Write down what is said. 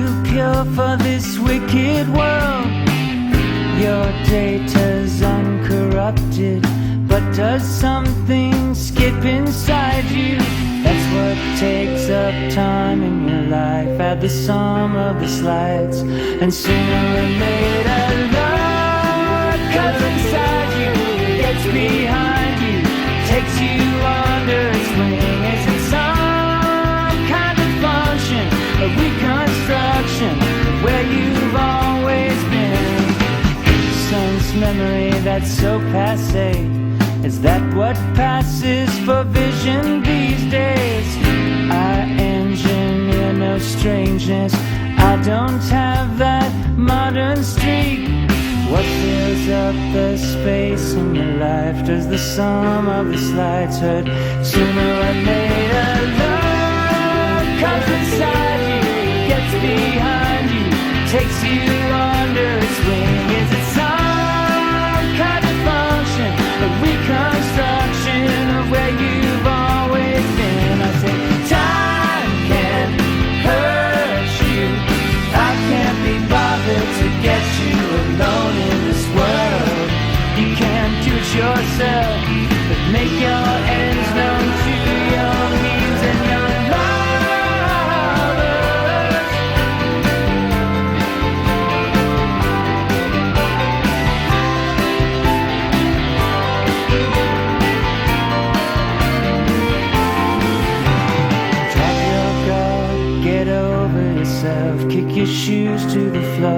too pure for this wicked world. Your data's uncorrupted, but does something skip inside you? That's what takes up time in your life. Add the sum of the slides, and sooner or later love comes inside you, gets behind you, takes you under its wing. Is it some kind of function, a reconstruction of where you've always been? Sense memory that's so passé, is that what passes for vision these days? I engineer no strangeness, I don't have that modern streak. What fills up the space in your life? Does the sum of the slides hurt? Sooner or later love comes inside you, gets behind you, takes you under its wing. Is it some kind of function, a reconstruction of where you've always been? I say time can hurt you, I can't be bothered to get you alone in this world. You can't do it yourself, but make your ends known to your needs and your lovers. Drop your guard, get over yourself, kick your shoes to the floor.